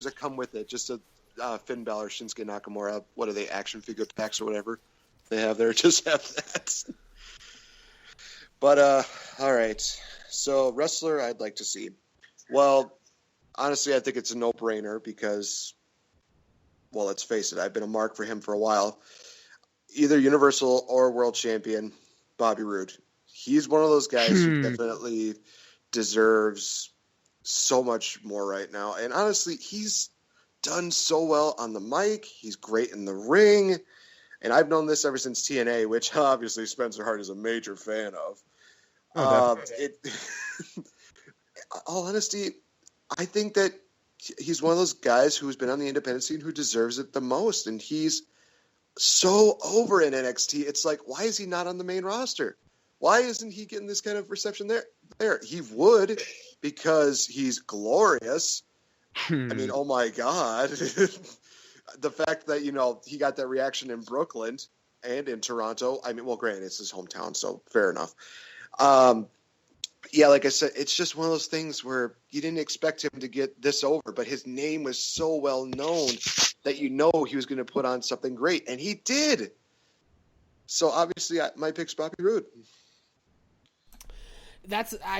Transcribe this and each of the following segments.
that come with it. Just a Finn Balor, Shinsuke Nakamura. What are they? Action figure packs or whatever they have there. Just have that. But all right. So wrestler, I'd like to see. Well, honestly, I think it's a no-brainer because, well, let's face it. I've been a mark for him for a while. Either Universal or World Champion, Bobby Roode. He's one of those guys who definitely deserves so much more right now. And honestly, he's done so well on the mic. He's great in the ring. And I've known this ever since TNA, which obviously Spencer Hart is a major fan of. All honesty, I think that he's one of those guys who's been on the independent scene who deserves it the most. And he's so over in NXT. It's like, why is he not on the main roster? Why isn't he getting this kind of reception there? He would, because he's glorious. I mean, oh my God. The fact that, he got that reaction in Brooklyn and in Toronto. I mean, well, granted, it's his hometown, so fair enough. Yeah, like I said, it's just one of those things where you didn't expect him to get this over, but his name was so well known that he was going to put on something great, and he did. So obviously, my pick's Bobby Roode. I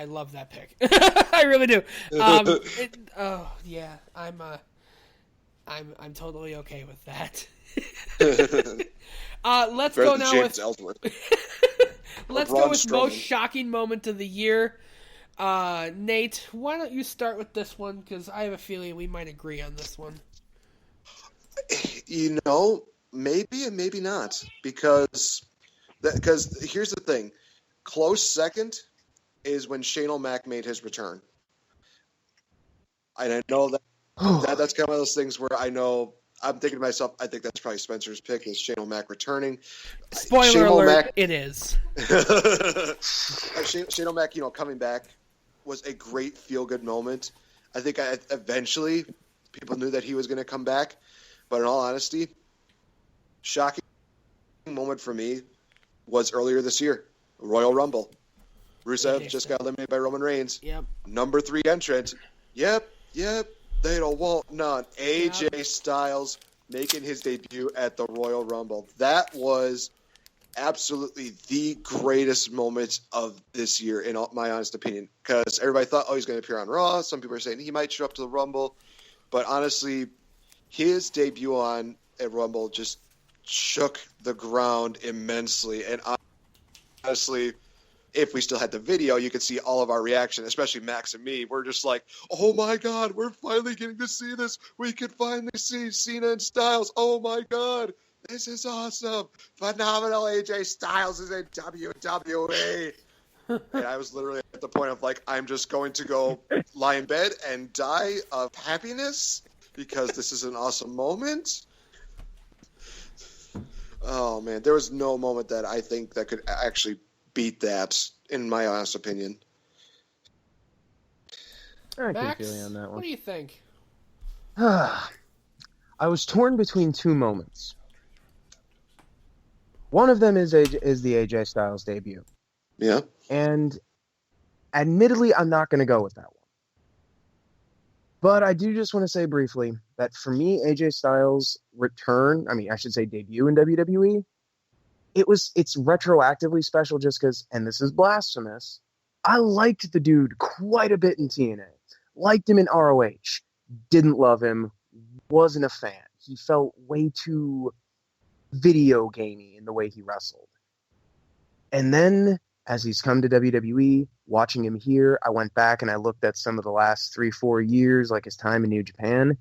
love that pick. I really do. I'm totally okay with that. Let's go now with let's go with most shocking moment of the year. Nate, why don't you start with this one? Because I have a feeling we might agree on this one. Maybe and maybe not. Because here's the thing. Close second is when Shane O'Mac made his return. And I know that's kind of one of those things where I know I'm thinking to myself, I think that's probably Spencer's pick is Shane O'Mac returning. Spoiler Shane alert, O'Mac, it is. Shane O'Mac, coming back was a great feel-good moment. I think eventually people knew that he was going to come back. But in all honesty, shocking moment for me was earlier this year, Royal Rumble. Rusev just got eliminated by Roman Reigns. Yep. Number 3 entrant. Yep. They don't want none. AJ Styles making his debut at the Royal Rumble. That was absolutely the greatest moment of this year, in my honest opinion. Because everybody thought, he's going to appear on Raw. Some people are saying he might show up to the Rumble. But honestly, his debut at Rumble just shook the ground immensely. And honestly, if we still had the video, you could see all of our reaction, especially Max and me. We're just like, oh my God, we're finally getting to see this. We can finally see Cena and Styles. Oh my God, this is awesome. Phenomenal AJ Styles is in WWE. And I was literally at the point of like, I'm just going to go lie in bed and die of happiness because this is an awesome moment. Oh man, there was no moment that I think that could actually beat that, in my honest opinion. I Max, can feel you on that one. What do you think? I was torn between 2 moments. One of them is the AJ Styles debut. Yeah. And admittedly, I'm not going to go with that one. But I do just want to say briefly that for me, AJ Styles' debut in WWE, it's retroactively special just because, and this is blasphemous, I liked the dude quite a bit in TNA. Liked him in ROH. Didn't love him. Wasn't a fan. He felt way too video gamey in the way he wrestled. And then, as he's come to WWE, watching him here, I went back and I looked at some of the last 3-4 years, like his time in New Japan.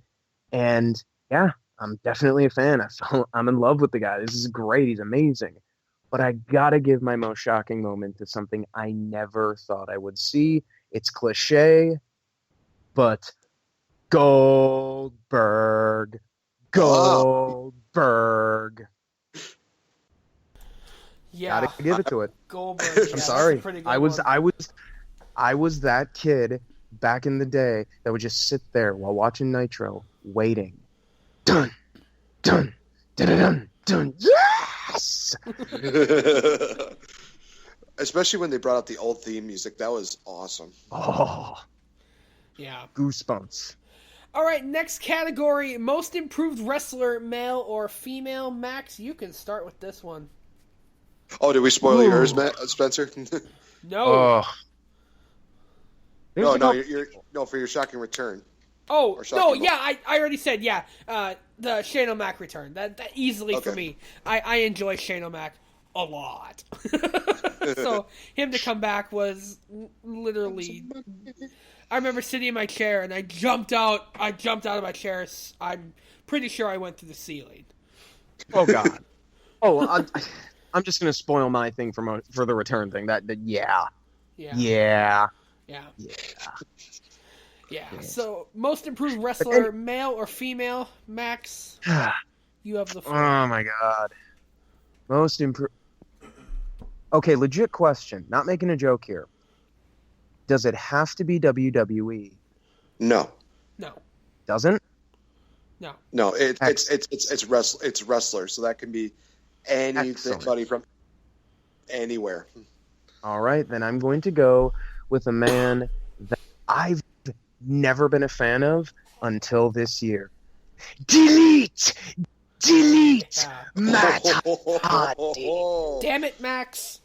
And yeah, I'm definitely a fan. I'm in love with the guy. This is great. He's amazing. But I gotta give my most shocking moment to something I never thought I would see. It's cliche, but Goldberg. Yeah, gotta give it to it. Goldberg. I'm sorry. I was that kid back in the day that would just sit there while watching Nitro, waiting. Dun, dun, dun, dun, dun. Yes! Especially when they brought out the old theme music. That was awesome. Oh, Yeah. Goosebumps. All right, next category, most improved wrestler, male or female. Max, you can start with this one. Oh, did we spoil yours, Spencer? No. Oh. No, you're for your shocking return. Oh, no, yeah, I already said, yeah. The Shane O'Mac return. That easily for me. I enjoy Shane O'Mac a lot. So him to come back was literally... I remember sitting in my chair and I jumped out of my chair. I'm pretty sure I went through the ceiling. Oh, God. I'm just going to spoil my thing for the return thing. Yeah. So, most improved wrestler, male or female? Max, you have the floor. Oh, my God. Most improved... Okay, legit question. Not making a joke here. Does it have to be WWE? No. Doesn't? No. It's wrestler, so that can be anybody from anywhere. All right, then I'm going to go with a man that I've never been a fan of until this year. Delete, Matt Hardy. Damn it, Max.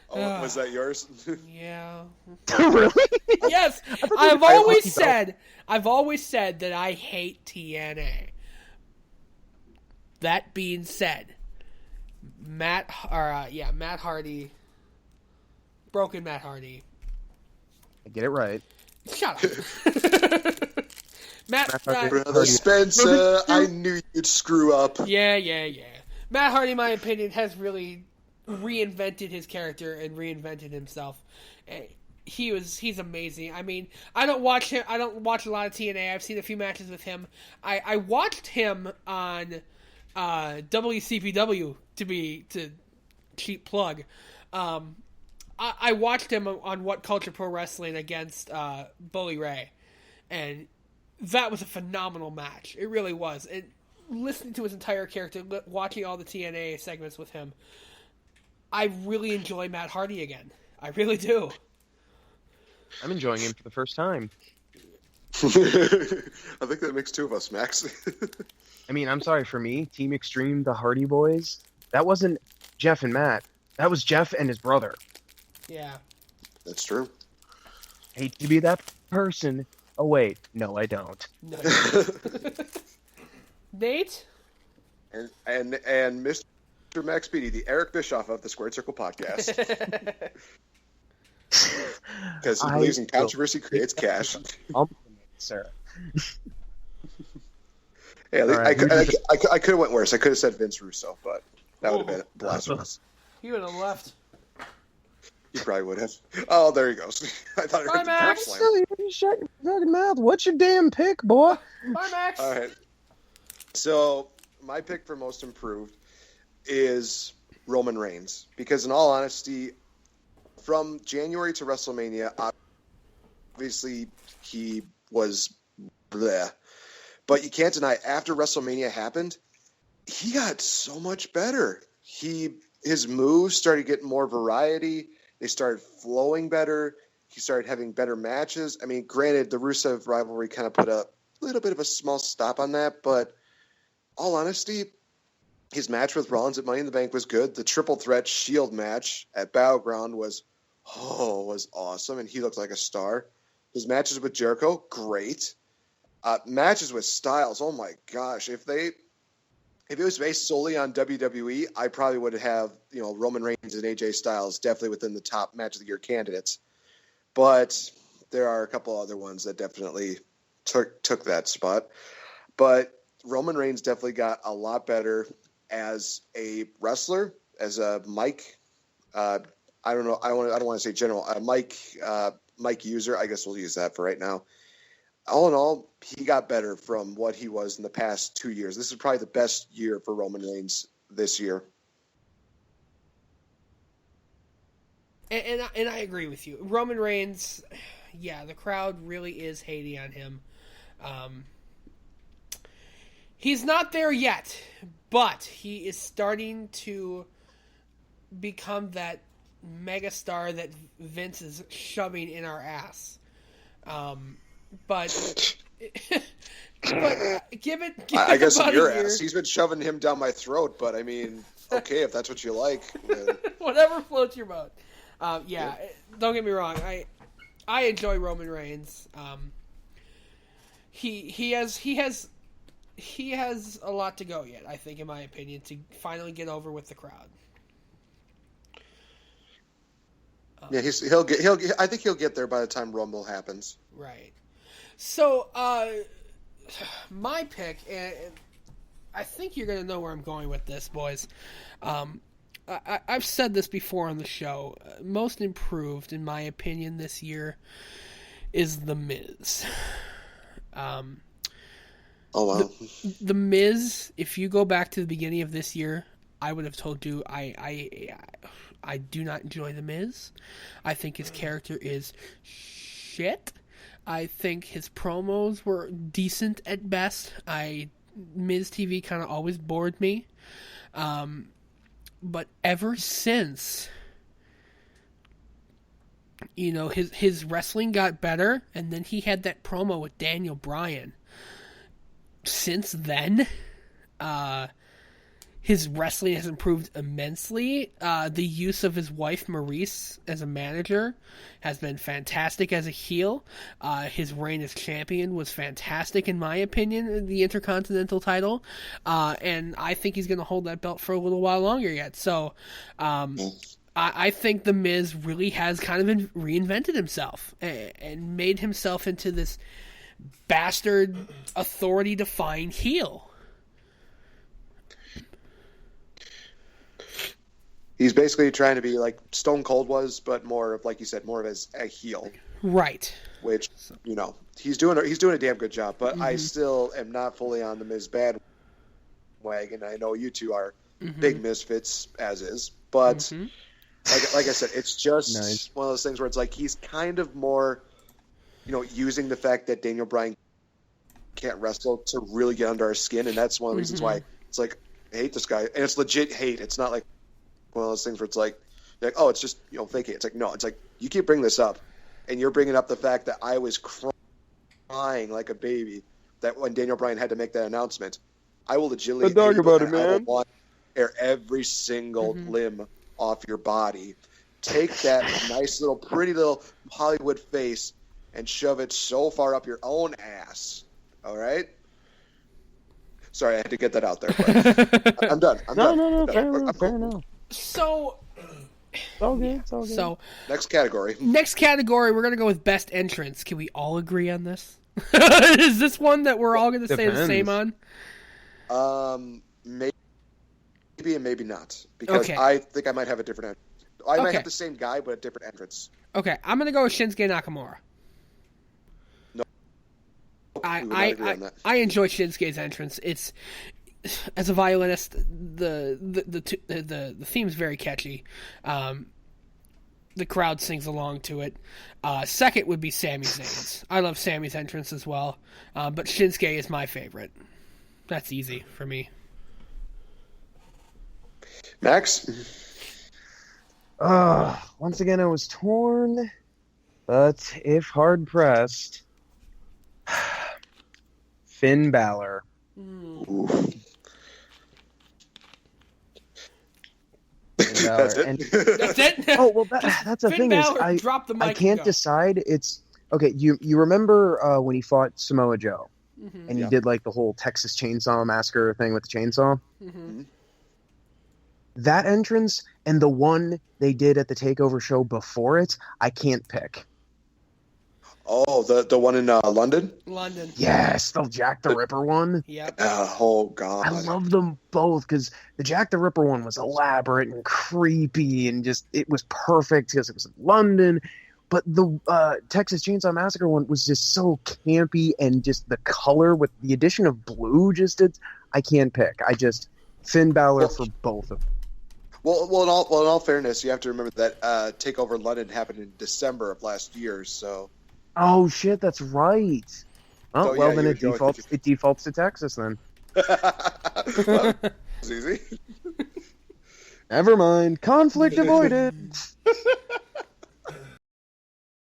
Oh, was that yours? Yeah. Really? Yes. I've always said that I hate TNA. That being said, Matt Hardy, broken Matt Hardy. I get it right. Shut up. Matt Brother Spencer, I knew you'd screw up. Yeah. Matt Hardy, in my opinion, has really reinvented his character and reinvented himself. He's amazing. I mean, I don't watch a lot of TNA. I've seen a few matches with him. I watched him on WCPW to cheap plug. I watched him on What Culture Pro Wrestling against Bully Ray, and that was a phenomenal match. It really was. And listening to his entire character, watching all the TNA segments with him, I really enjoy Matt Hardy again. I really do. I'm enjoying him for the first time. I think that makes two of us, Max. I mean, I'm sorry, for me, Team Extreme, the Hardy Boys, that wasn't Jeff and Matt. That was Jeff and his brother. Yeah. That's true. Hate to be that person. Oh, wait. No, I don't. No. Nate? And Mr. Max Beattie, the Eric Bischoff of the Squared Circle podcast. Because he believes in controversy creates cash. Sir. Yeah, right, I could have went worse. I could have said Vince Russo, but that would have been blasphemous. He would have left. You probably would have. Oh, there he goes. I thought I heard the door slam. You shut your fucking mouth. What's your damn pick, boy? Bye, Max. All right. So my pick for most improved is Roman Reigns, because in all honesty, from January to WrestleMania, obviously he was bleh. But you can't deny, after WrestleMania happened, he got so much better. His moves started getting more variety. They started flowing better. He started having better matches. I mean, granted, the Rusev rivalry kind of put a little bit of a small stop on that, but all honesty, his match with Rollins at Money in the Bank was good. The triple threat Shield match at Battleground was awesome, and he looked like a star. His matches with Jericho, great. Matches with Styles, oh my gosh! If it was based solely on WWE, I probably would have Roman Reigns and AJ Styles definitely within the top match of the year candidates. But there are a couple other ones that definitely took that spot. But Roman Reigns definitely got a lot better as a wrestler, as a mic. I don't know. I don't want to say general. Mic user. I guess we'll use that for right now. All in all, he got better from what he was in the past 2 years. This is probably the best year for Roman Reigns this year. And I agree with you. Roman Reigns, yeah, the crowd really is hating on him. He's not there yet, but he is starting to become that megastar that Vince is shoving in our ass. But give it I guess about in your a year. ass. He's been shoving him down my throat, but I mean, okay, if that's what you like. Whatever floats your boat. Don't get me wrong. I enjoy Roman Reigns. He has a lot to go yet, I think, in my opinion, to finally get over with the crowd. Yeah, he'll get. I think he'll get there by the time Rumble happens. Right. So, my pick, and I think you're going to know where I'm going with this, boys. I've said this before on the show. Most improved, in my opinion, this year is The Miz. Oh, wow. The Miz, if you go back to the beginning of this year, I would have told you I do not enjoy The Miz. I think his character is shit. I think his promos were decent at best. Miz TV kind of always bored me. But ever since, his wrestling got better, and then he had that promo with Daniel Bryan. Since then, his wrestling has improved immensely. The use of his wife, Maurice, as a manager has been fantastic as a heel. His reign as champion was fantastic, in my opinion, the Intercontinental title. And I think he's going to hold that belt for a little while longer yet. So I think The Miz really has kind of reinvented himself and made himself into this bastard authority-defying heel. He's basically trying to be like Stone Cold was, but more of, like you said, more of as a heel. Right. Which, he's doing a damn good job. But I still am not fully on the Miz bandwagon. I know you two are big misfits, as is. But like I said, it's just one of those things where it's like he's kind of more, using the fact that Daniel Bryan can't wrestle to really get under our skin, and that's one of the reasons why it's like I hate this guy, and it's legit hate. It's not like one of those things where it's like, oh, it's just fake hate. It's like, no, it's like you keep bringing this up, and you're bringing up the fact that I was crying like a baby that when Daniel Bryan had to make that announcement. I will legitimately talk about it, man. I will want to tear every single limb off your body. Take that nice little, pretty little Hollywood face and shove it so far up your own ass. All right? Sorry, I had to get that out there. But I'm done. No. Fair enough. So, it's all good. So, next category, we're going to go with best entrance. Can we all agree on this? Is this one that we're all going to say the same on? Maybe and maybe not. Because I think I might have a different entrance. I might have the same guy, but a different entrance. Okay, I'm going to go with Shinsuke Nakamura. No. I enjoy Shinsuke's entrance. It's, as a violinist, the theme's very catchy. The crowd sings along to it. Second would be Sami Zayn's. I love Sami's entrance as well, but Shinsuke is my favorite. That's easy for me. Max? Once again, I was torn, but if hard pressed, Finn Balor. That's it. That's it. Oh well, that's the thing Balor, is drop the mic I can't decide. It's okay. You remember when he fought Samoa Joe, and he did like the whole Texas Chainsaw Massacre thing with the chainsaw. That entrance and the one they did at the Takeover show before it, I can't pick. Oh, the one in London? London. Yes, the Jack the Ripper one. Yep. Oh, God. I love them both because the Jack the Ripper one was elaborate and creepy and just, it was perfect because it was in London. But the Texas Chainsaw Massacre one was just so campy and just the color with the addition of blue I can't pick. Finn Balor for both of them. Well, in all fairness, you have to remember that Takeover London happened in December of last year, so... Oh shit, that's right. Oh, So, well, yeah, then you it defaults to Texas then. Well, it's easy. Never mind. Conflict avoided.